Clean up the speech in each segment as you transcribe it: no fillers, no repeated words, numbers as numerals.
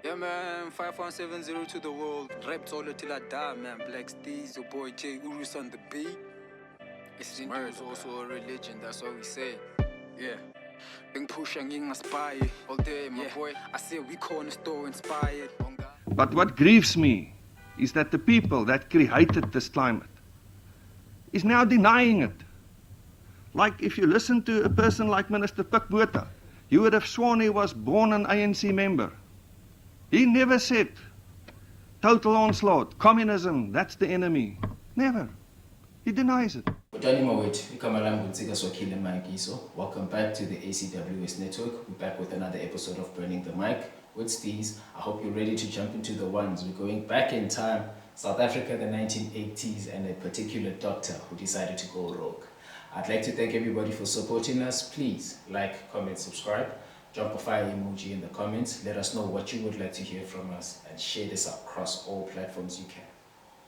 Yeah, man, 5170 to the world. Rap solo till I die, man. Blaq Steaze, your boy J. Urus on the beat. It's also a religion, that's what we say. Yeah. Been pushing in spy all day, my boy. I say we corner store inspired. But what grieves me is that the people that created this climate is now denying it. Like if you listen to a person like Minister Botha, you would have sworn he was born an ANC member. He never said total onslaught, communism, that's the enemy. Never. He denies it. Welcome back to the ACWS network. We're back with another episode of Burning the Mic with Steaze. I hope you're ready to jump into the ones. We're going back in time, South Africa, the 1980s, and a particular doctor who decided to go rogue. I'd like to thank everybody for supporting us. Please like, comment, subscribe. Drop a fire emoji in the comments. Let us know what you would like to hear from us and share this across all platforms you can.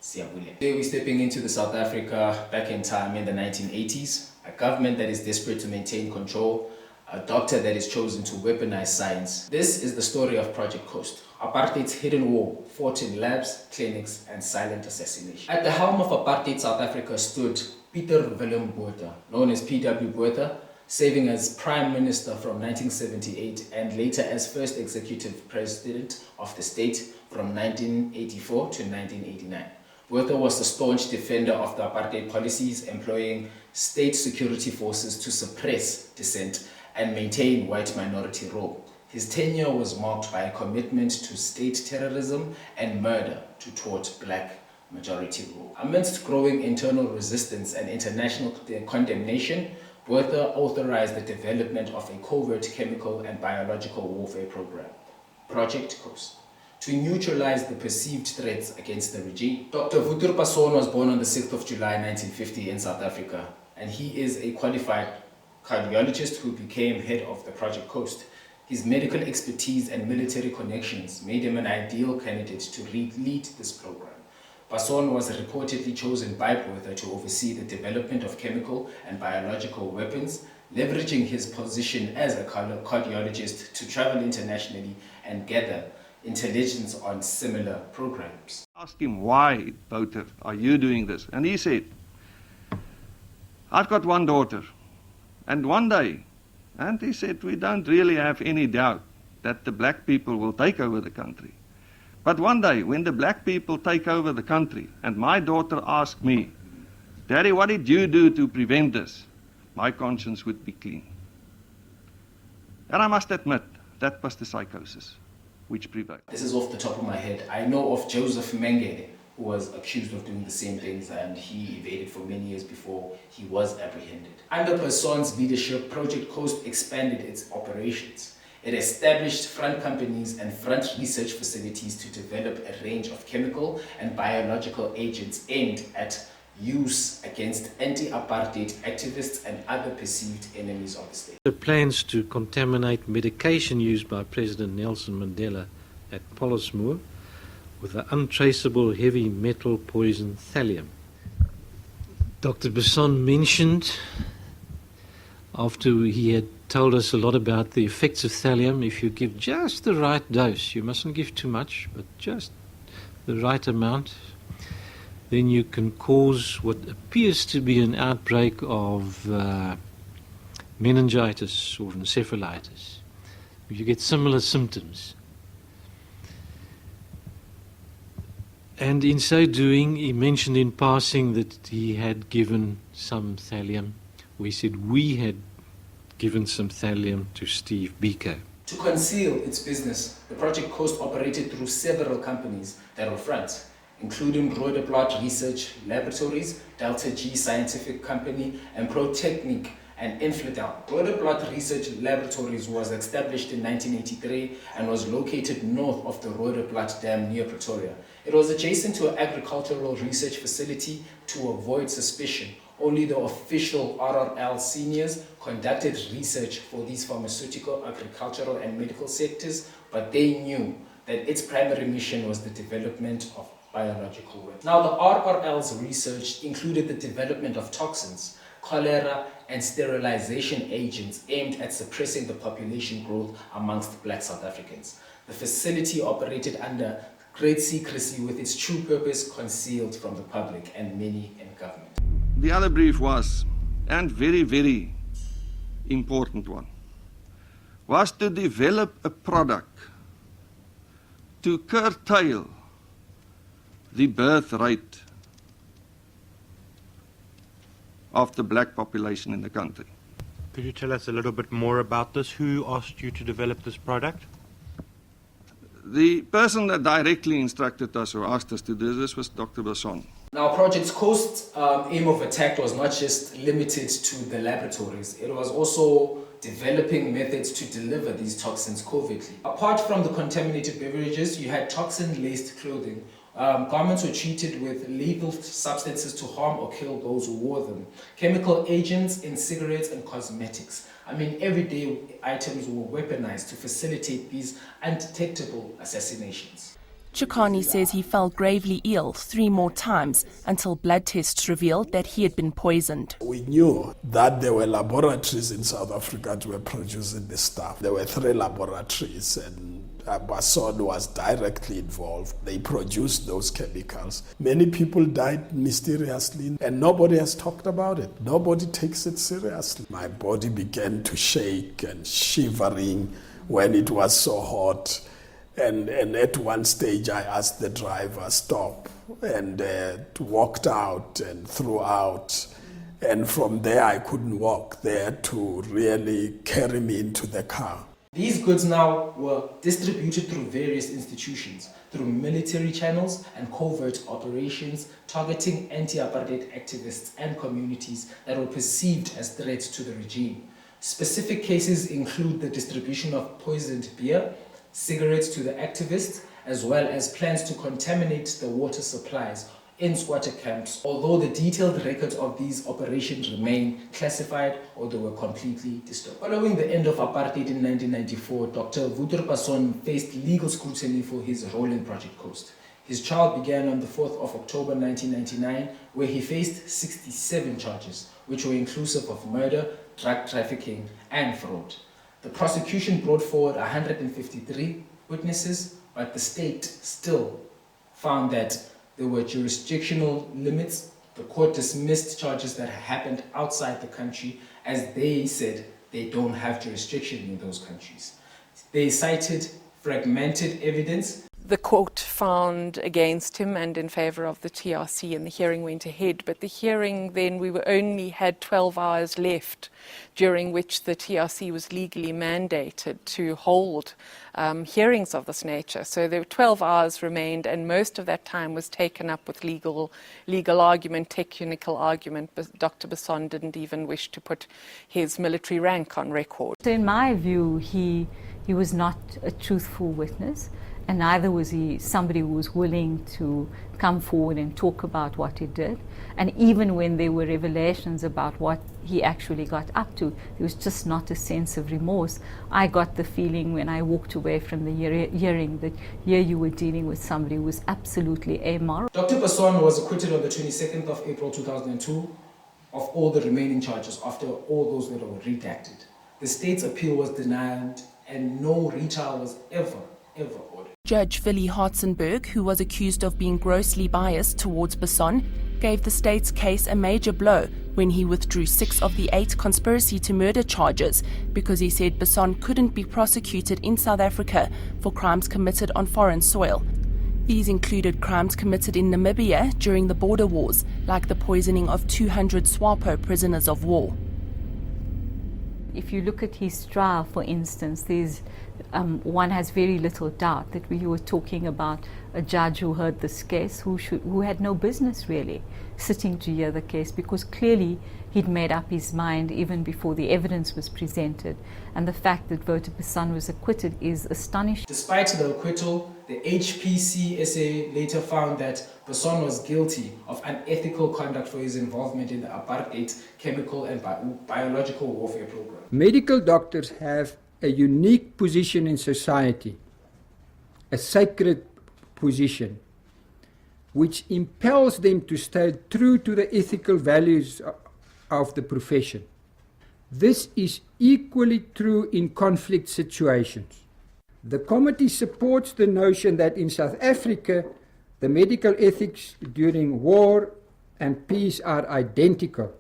Today we're stepping into the South Africa back in time in the 1980s. A government that is desperate to maintain control. A doctor that is chosen to weaponize science. This is the story of Project Coast. Apartheid's hidden war fought in labs, clinics, and silent assassination. At the helm of Apartheid South Africa stood Pieter Willem Botha, known as P.W. Botha, serving as Prime Minister from 1978 and later as First Executive President of the state from 1984 to 1989. Botha was a staunch defender of the apartheid policies, employing state security forces to suppress dissent and maintain white minority rule. His tenure was marked by a commitment to state terrorism and murder to thwart black majority rule. Amidst growing internal resistance and international condemnation, Botha authorized the development of a covert chemical and biological warfare program, Project Coast, to neutralize the perceived threats against the regime. Dr. Wouter Basson was born on the 6th of July 1950 in South Africa, and he is a qualified cardiologist who became head of the Project Coast. His medical expertise and military connections made him an ideal candidate to lead this program. Basson was reportedly chosen by Botha to oversee the development of chemical and biological weapons, leveraging his position as a cardiologist to travel internationally and gather intelligence on similar programs. I asked him, why, Wouter, are you doing this? And he said, I've got one daughter, and one day, and he said, we don't really have any doubt that the black people will take over the country. But one day, when the black people take over the country, and my daughter asked me, Daddy, what did you do to prevent this? My conscience would be clean. And I must admit, that was the psychosis which prevailed. This is off the top of my head. I know of Joseph Mengele, who was accused of doing the same things, and he evaded for many years before he was apprehended. Under Basson's leadership, Project Coast expanded its operations. It established front companies and front research facilities to develop a range of chemical and biological agents aimed at use against anti-apartheid activists and other perceived enemies of the state. The plans to contaminate medication used by President Nelson Mandela at Pollsmoor with the untraceable heavy metal poison thallium. Dr. Basson mentioned, after he had told us a lot about the effects of thallium, if you give just the right dose, you mustn't give too much, but just the right amount, then you can cause what appears to be an outbreak of meningitis or encephalitis. You get similar symptoms. And in so doing, he mentioned in passing that he had given some thallium. We said we had given some thallium to Steve Biko. To conceal its business, the Project Coast operated through several companies that were fronts, including Roodeplaat Research Laboratories, Delta G Scientific Company, and Protechnic and Infidel. Roodeplaat Research Laboratories was established in 1983 and was located north of the Roodeplaat Dam near Pretoria. It was adjacent to an agricultural research facility. To avoid suspicion, only the official RRL seniors conducted research for these pharmaceutical, agricultural, and medical sectors, but they knew that its primary mission was the development of biological weapons. Now, the RRL's research included the development of toxins, cholera, and sterilization agents aimed at suppressing the population growth amongst black South Africans. The facility operated under great secrecy with its true purpose concealed from the public and many in government. The other brief was, and very, very important one, was to develop a product to curtail the birth rate of the black population in the country. Could you tell us a little bit more about this? Who asked you to develop this product? The person that directly instructed us or asked us to do this was Dr. Basson. Now, Project Coast's aim of attack was not just limited to the laboratories. It was also developing methods to deliver these toxins covertly. Apart from the contaminated beverages, you had toxin-laced clothing. Garments were treated with lethal substances to harm or kill those who wore them. Chemical agents in cigarettes and cosmetics. I mean, everyday items were weaponized to facilitate these undetectable assassinations. Chikani says he fell gravely ill 3 more times until blood tests revealed that he had been poisoned. We knew that there were laboratories in South Africa that were producing this stuff. There were 3 laboratories, and Basson was directly involved. They produced those chemicals. Many people died mysteriously, and nobody has talked about it. Nobody takes it seriously. My body began to shake and shivering when it was so hot. And at one stage, I asked the driver, stop, and walked out and threw out. And from there, I couldn't walk. They had to really carry me into the car. These goods now were distributed through various institutions, through military channels and covert operations targeting anti-apartheid activists and communities that were perceived as threats to the regime. Specific cases include the distribution of poisoned beer, cigarettes to the activists, as well as plans to contaminate the water supplies in squatter camps, although the detailed records of these operations remain classified or they were completely disturbed. Following the end of apartheid in 1994, Dr. Wouter Basson faced legal scrutiny for his role in Project Coast. His trial began on the 4th of October 1999, where he faced 67 charges, which were inclusive of murder, drug trafficking, and fraud. The prosecution brought forward 153 witnesses, but the state still found that there were jurisdictional limits. The court dismissed charges that happened outside the country, as they said they don't have jurisdiction in those countries. They cited fragmented evidence. The court found against him and in favour of the TRC, and the hearing went ahead. But the hearing then, we only had 12 hours left, during which the TRC was legally mandated to hold hearings of this nature. So there were 12 hours remained, and most of that time was taken up with legal argument, technical argument. But Dr. Basson didn't even wish to put his military rank on record. So in my view, he was not a truthful witness. And neither was he somebody who was willing to come forward and talk about what he did. And even when there were revelations about what he actually got up to, there was just not a sense of remorse. I got the feeling when I walked away from the hearing that here you were dealing with somebody who was absolutely amoral. Dr. Basson was acquitted on the 22nd of April 2002 of all the remaining charges after all those that were redacted. The state's appeal was denied and no retrial was ever ordered. Judge Willie Hartzenberg, who was accused of being grossly biased towards Basson, gave the state's case a major blow when he withdrew 6 of the 8 conspiracy to murder charges because he said Basson couldn't be prosecuted in South Africa for crimes committed on foreign soil. These included crimes committed in Namibia during the border wars, like the poisoning of 200 SWAPO prisoners of war. If you look at his trial, for instance, one has very little doubt that we were talking about a judge who heard this case who had no business really sitting to hear the case, because clearly he'd made up his mind even before the evidence was presented. And the fact that Wouter Basson was acquitted is astonishing. Despite the acquittal, the HPCSA later found that Basson was guilty of unethical conduct for his involvement in the apartheid chemical and biological warfare program. Medical doctors have a unique position in society, a sacred position, which impels them to stay true to the ethical values of the profession. This is equally true in conflict situations. The committee supports the notion that in South Africa, the medical ethics during war and peace are identical.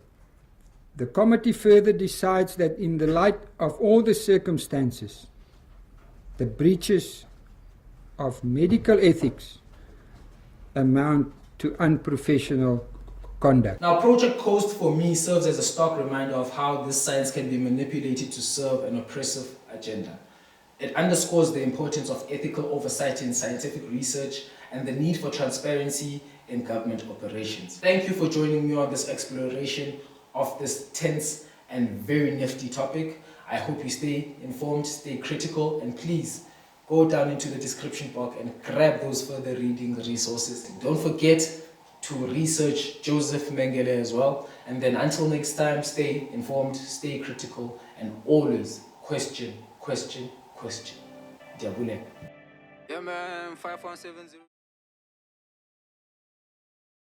The committee further decides that in the light of all the circumstances, the breaches of medical ethics amount to unprofessional conduct. Now, Project Coast for me serves as a stark reminder of how this science can be manipulated to serve an oppressive agenda. It underscores the importance of ethical oversight in scientific research and the need for transparency in government operations. Thank you for joining me on this exploration of this tense and very nifty topic. I hope you stay informed, stay critical, and please go down into the description box and grab those further reading resources. And don't forget to research Joseph Mengele as well. And then until next time, stay informed, stay critical, and always question. Diabule. Yeah, man, 5170.